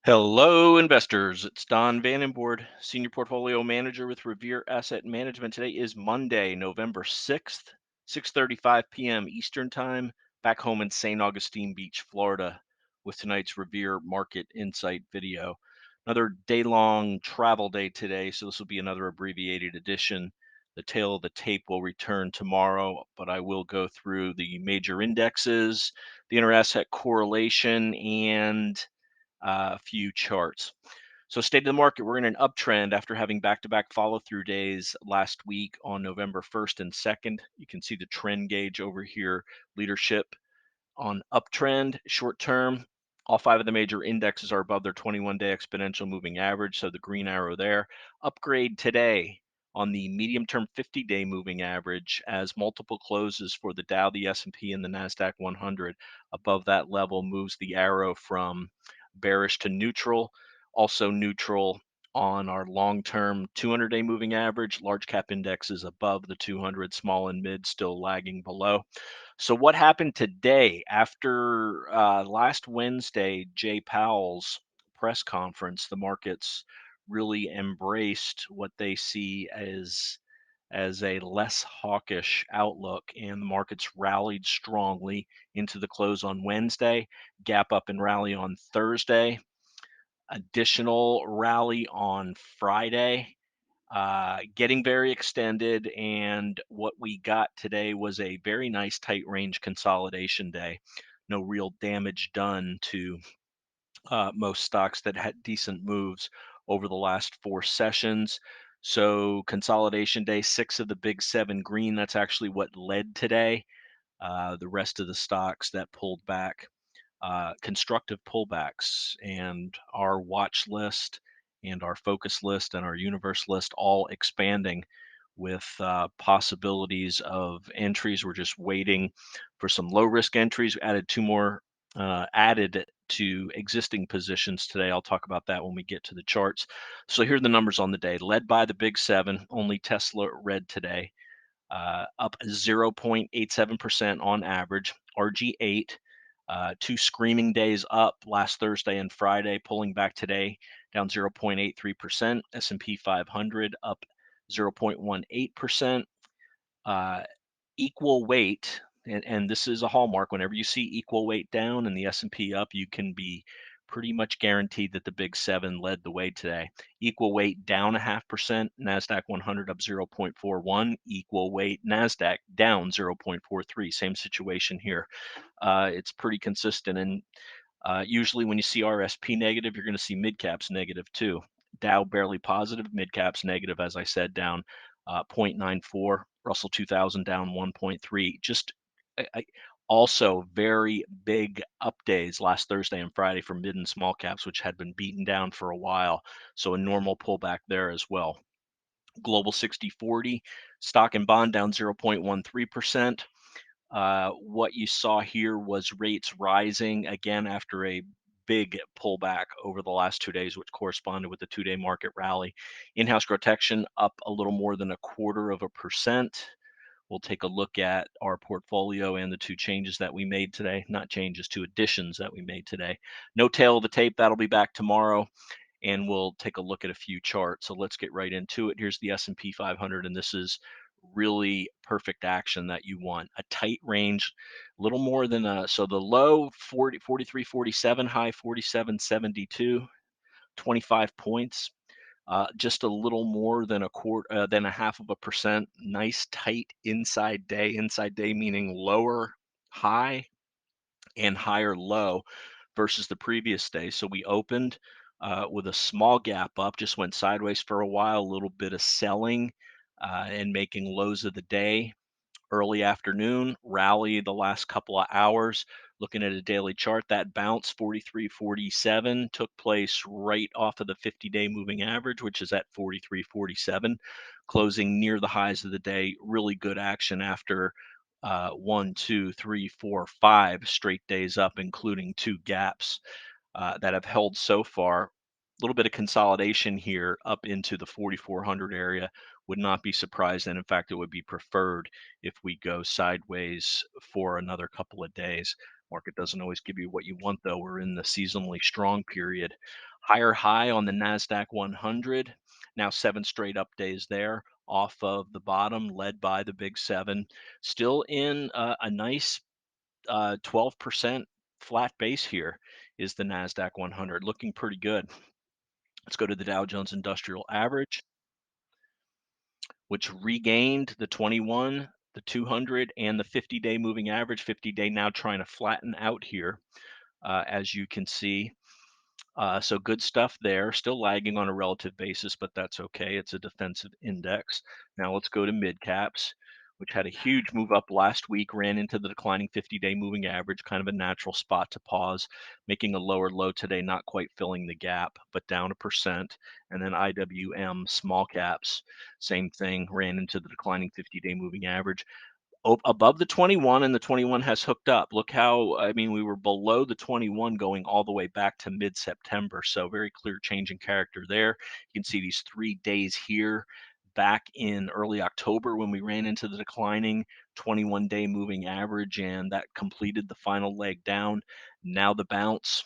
Hello, investors. It's Don Vandenbord, Senior Portfolio Manager with Revere Asset Management. Today is Monday, November 6th, 6:35 p.m. Eastern Time, back home in St. Augustine Beach, Florida, with tonight's Revere Market Insight video. Another day-long travel day today, so this will be another abbreviated edition. The tail of the tape will return tomorrow, but I will go through the major indexes, the inter-asset correlation, and a few charts. So, state of the market, we're in an uptrend after having back to back follow through days last week on November 1st and 2nd. You can see the trend gauge over here, leadership on uptrend short term. All five of the major indexes are above their 21-day exponential moving average. So, the green arrow there. Upgrade today on the medium term 50-day moving average as multiple closes for the Dow, the S&P, and the Nasdaq 100 above that level moves the arrow from bearish to neutral. Also neutral on our long-term 200-day moving average. Large cap indexes above the 200, small and mid still lagging below. So what happened today after last Wednesday, Jay Powell's press conference? The markets really embraced what they see as a less hawkish outlook, and the markets rallied strongly into the close on Wednesday, gap up and rally on Thursday, additional rally on Friday, getting very extended. And what we got today was a very nice tight range consolidation day. No real damage done to most stocks that had decent moves over the last four sessions. So consolidation day, six of the big seven green. That's actually what led today. The rest of the stocks that pulled back, constructive pullbacks, and our watch list and our focus list and our universe list all expanding with possibilities of entries. We're just waiting for some low risk entries. Added two more added to existing positions today. I'll talk about that when we get to the charts. So here are the numbers on the day. Led by the big seven, only Tesla red today, up 0.87% on average. RG8, two screaming days up last Thursday and Friday, pulling back today, down 0.83%. S&P 500 up 0.18%. Uh, Equal weight, and this is a hallmark. Whenever you see equal weight down and the S&P up, you can be pretty much guaranteed that the big seven led the way today. Equal weight down 0.5%, Nasdaq 100 up 0.41. Equal weight Nasdaq down 0.43. Same situation here. It's pretty consistent, and usually when you see RSP negative, you're going to see mid caps negative too. Dow barely positive, mid caps negative, as I said, down 0.94. Russell 2000 down 1.3. Just also very big up days last Thursday and Friday for mid and small caps, which had been beaten down for a while. So a normal pullback there as well. Global 60/40, stock and bond down 0.13%. What you saw here was rates rising again after a big pullback over the last 2 days, which corresponded with the 2-day market rally. In-house GROTECTION up a little more than 0.25%. We'll take a look at our portfolio and the two changes that we made today. Not changes, two additions that we made today. No tail of the tape. That'll be back tomorrow, and we'll take a look at a few charts. So let's get right into it. Here's the S&P 500, and this is really perfect action that you want. A tight range, a little more than so the low 40, 43, 47, high 47, 72, 25 points. Just a little more than a quarter, than a half of a percent. Nice tight inside day. Inside day meaning lower high and higher low versus the previous day. So we opened with a small gap up, just went sideways for a while, a little bit of selling and making lows of the day. Early afternoon rally the last couple of hours. Looking at a daily chart, that bounce 43.47 took place right off of the 50-day moving average, which is at 43.47, closing near the highs of the day. Really good action after 1, 2, 3, 4, 5 straight days up, including two gaps that have held so far. A little bit of consolidation here up into the 4,400 area. Would not be surprised, and in fact, it would be preferred if we go sideways for another couple of days. Market doesn't always give you what you want, though. We're in the seasonally strong period. Higher high on the NASDAQ 100, now 7 straight up days there off of the bottom, led by the big 7. Still in a nice 12% flat base here is the NASDAQ 100, looking pretty good. Let's go to the Dow Jones Industrial Average, which regained the 21, the 200, and the 50-day moving average. 50-day now trying to flatten out here, as you can see. So good stuff there. Still lagging on a relative basis, but that's okay. It's a defensive index. Now let's go to mid caps, which had a huge move up last week, ran into the declining 50-day moving average, kind of a natural spot to pause, making a lower low today, not quite filling the gap, but down 1%. And then IWM small caps, same thing, ran into the declining 50-day moving average above the 21, and the 21 has hooked up. Look how, I mean, we were below the 21 going all the way back to mid-September. So very clear change in character there. You can see these 3 days here back in early October when we ran into the declining 21-day moving average, and that completed the final leg down. Now the bounce.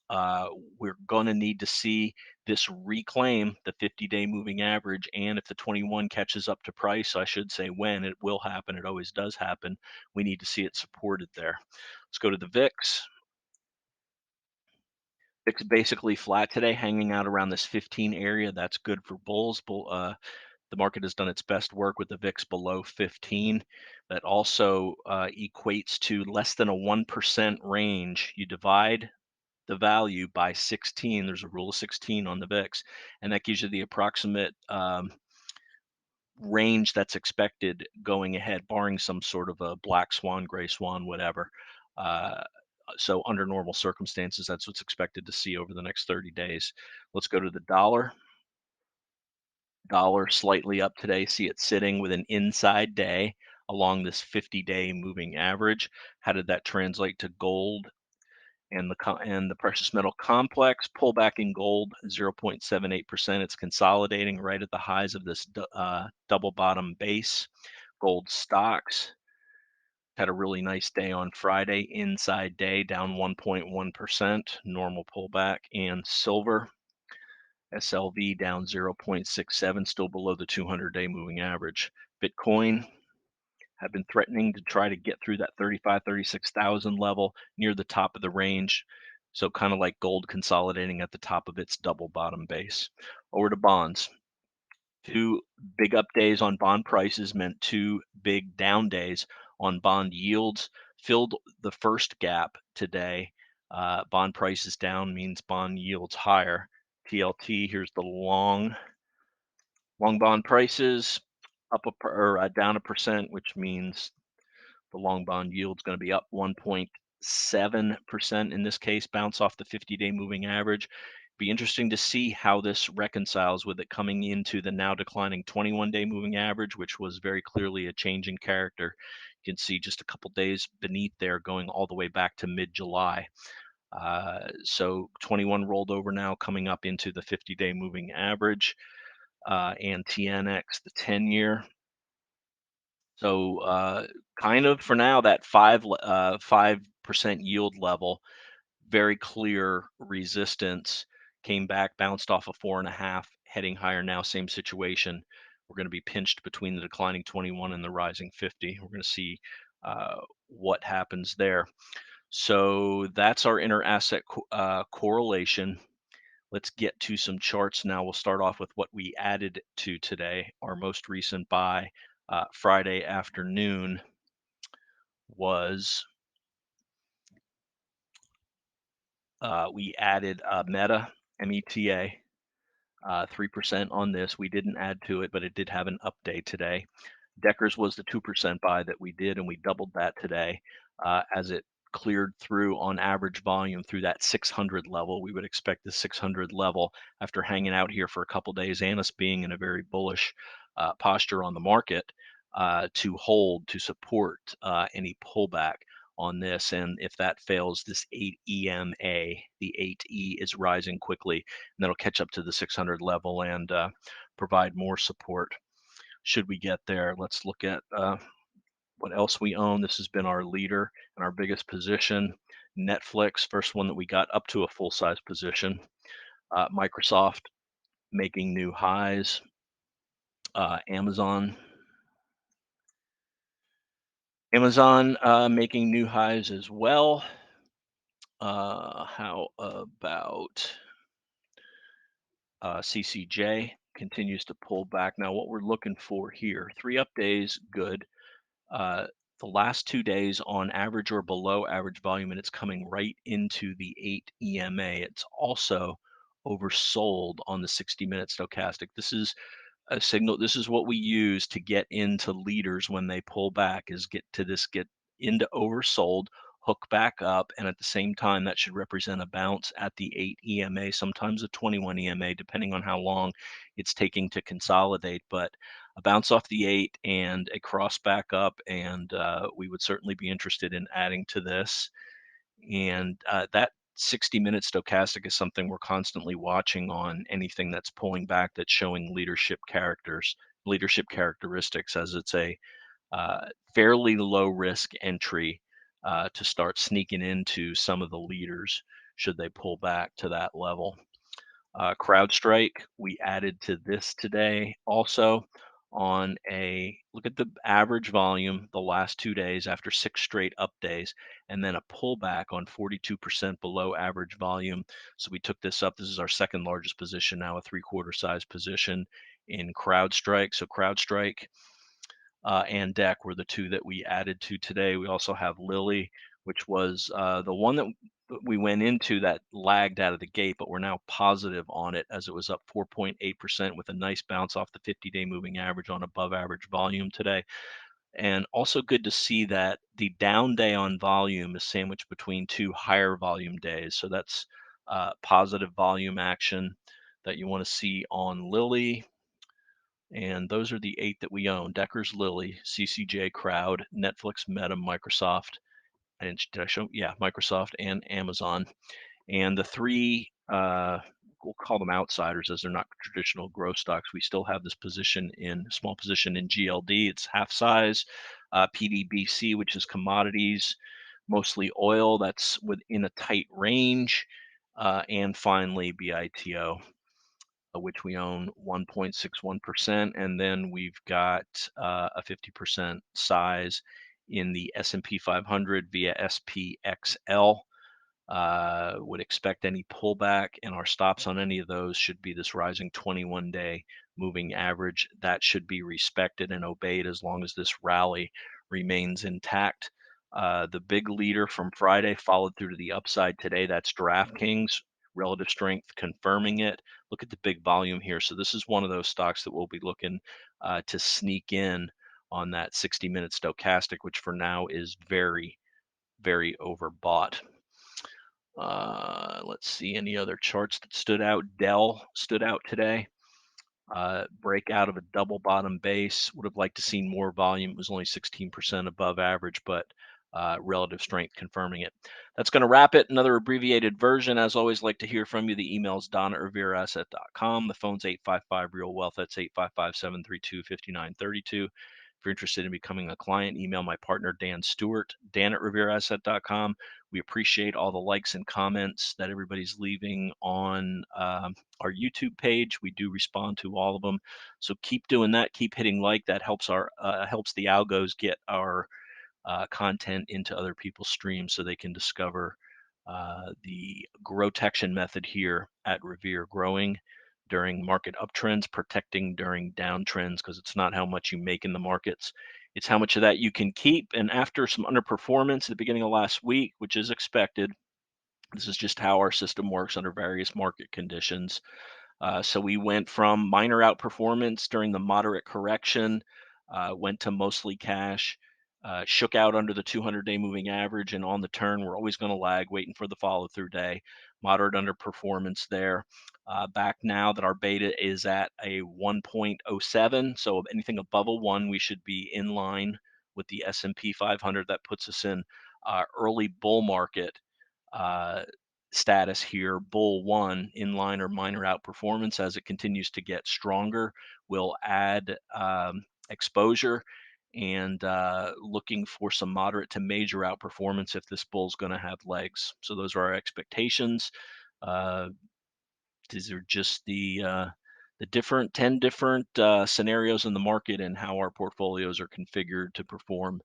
Uh, we're going to need to see this reclaim the 50-day moving average. And if the 21 catches up to price, I should say when, it will happen. It always does happen. We need to see it supported there. Let's go to the VIX. VIX basically flat today, hanging out around this 15 area. That's good for bulls. The market has done its best work with the VIX below 15. That also equates to less than a 1% range. You divide the value by 16. There's a rule of 16 on the VIX, and that gives you the approximate range that's expected going ahead, barring some sort of a black swan, gray swan, whatever. Uh, so under normal circumstances, that's what's expected to see over the next 30 days. Let's go to the dollar. Dollar slightly up today. See it sitting with an inside day along this 50-day moving average. How did that translate to gold and the precious metal complex? Pullback in gold 0.78%. It's consolidating right at the highs of this double bottom base. Gold stocks had a really nice day on Friday, inside day down 1.1%, normal pullback. And silver SLV down 0.67, still below the 200-day moving average. Bitcoin have been threatening to try to get through that 35, 36,000 level near the top of the range. So kind of like gold consolidating at the top of its double bottom base. Over to bonds. 2 big up days on bond prices meant 2 big down days on bond yields. Filled the first gap today. Bond prices down means bond yields higher. TLT, here's the long bond prices up down 1%, which means the long bond yield is going to be up 1.7% in this case, bounce off the 50-day moving average. Be interesting to see how this reconciles with it coming into the now declining 21-day moving average, which was very clearly a change in character. You can see just a couple days beneath there going all the way back to mid-July. So 21 rolled over now, coming up into the 50-day moving average, and TNX, the 10-year. So kind of for now, that 5% yield level, very clear resistance, came back, bounced off of 4.5, heading higher now, same situation. We're going to be pinched between the declining 21 and the rising 50. We're going to see what happens there. So that's our inter-asset correlation. Let's get to some charts now. We'll start off with what we added to today. Our most recent buy Friday afternoon was we added Meta, META, 3% on this. We didn't add to it, but it did have an update today. Deckers was the 2% buy that we did, and we doubled that today as it cleared through on average volume through that 600 level. We would expect the 600 level, after hanging out here for a couple days and us being in a very bullish posture on the market, to hold, to support any pullback on this. And if that fails, this 8 EMA, the 8E is rising quickly, and that'll catch up to the 600 level and provide more support should we get there. Let's look at what else we own. This has been our leader and our biggest position. Netflix, first one that we got up to a full-size position. Microsoft making new highs. Amazon. Amazon making new highs as well. How about CCJ continues to pull back. Now, what we're looking for here, 3 up days, good. Uh, the last 2 days on average or below average volume, and it's coming right into the 8 EMA. It's also oversold on the 60-minute stochastic. This is a signal. This is what we use to get into leaders when they pull back, is get into oversold, hook back up, and at the same time that should represent a bounce at the 8 EMA, sometimes a 21 EMA, depending on how long it's taking to consolidate. But a bounce off the 8 and a cross back up, and we would certainly be interested in adding to this. And that 60-minute stochastic is something we're constantly watching on anything that's pulling back, that's showing leadership characteristics, as it's a fairly low risk entry to start sneaking into some of the leaders should they pull back to that level. CrowdStrike, we added to this today also on a look at the average volume the last 2 days after 6 straight up days, and then a pullback on 42% below average volume. So we took this up. This is our second largest position now, a 3/4 size position in CrowdStrike. So CrowdStrike and Deck were the two that we added to today. We also have Lilly, which was the one that we went into that lagged out of the gate, but we're now positive on it as it was up 4.8% with a nice bounce off the 50-day moving average on above average volume today. And also good to see that the down day on volume is sandwiched between two higher volume days. So that's positive volume action that you want to see on Lilly. And those are the 8 that we own: Deckers, Lilly, CCJ, Crowd, Netflix, Meta, Microsoft. And did I show? Yeah, Microsoft and Amazon. And the 3, we'll call them outsiders as they're not traditional growth stocks. We still have this small position in GLD. It's half size. PDBC, which is commodities, mostly oil. That's within a tight range. And finally, BITO, which we own 1.61%, and then we've got a 50% size in the S&P 500 via SPXL. Would expect any pullback, and our stops on any of those should be this rising 21-day moving average. That should be respected and obeyed as long as this rally remains intact. The big leader from Friday followed through to the upside today. That's DraftKings, relative strength confirming it. Look at the big volume here. So this is one of those stocks that we'll be looking to sneak in on that 60-minute stochastic, which for now is very, very overbought. Let's see any other charts that stood out. Dell stood out today. Break out of a double bottom base. Would have liked to see more volume. It was only 16% above average, but relative strength confirming it. That's going to wrap it. Another abbreviated version. As always, like to hear from you. The email is don@revereasset.com. The phone's 855-REAL-WEALTH. That's 855-732-5932. If you're interested in becoming a client, email my partner, Dan Stewart, dan@revereasset.com. We appreciate all the likes and comments that everybody's leaving on our YouTube page. We do respond to all of them. So keep doing that. Keep hitting like. That helps helps the algos get our content into other people's streams so they can discover the GROTECTION method here at Revere, growing during market uptrends, protecting during downtrends, because it's not how much you make in the markets, it's how much of that you can keep. And after some underperformance at the beginning of last week, which is expected, this is just how our system works under various market conditions. So we went from minor outperformance during the moderate correction, went to mostly cash, shook out under the 200-day moving average, and on the turn, we're always going to lag, waiting for the follow-through day. Moderate underperformance there. Back now that our beta is at a 1.07, so anything above a 1, we should be in line with the S&P 500. That puts us in early bull market uh, status here. Bull 1, in line or minor outperformance. As it continues to get stronger, we'll add exposure, and looking for some moderate to major outperformance if this bull's going to have legs. So those are our expectations. Uh, These are just the different 10 different scenarios in the market and how our portfolios are configured to perform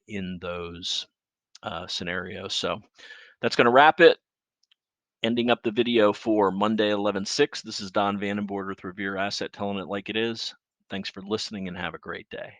in those scenarios. So that's going to wrap it. Ending up the video for Monday, 11/6. This is Don Vandenbord with Revere Asset, telling it like it is. Thanks for listening and have a great day.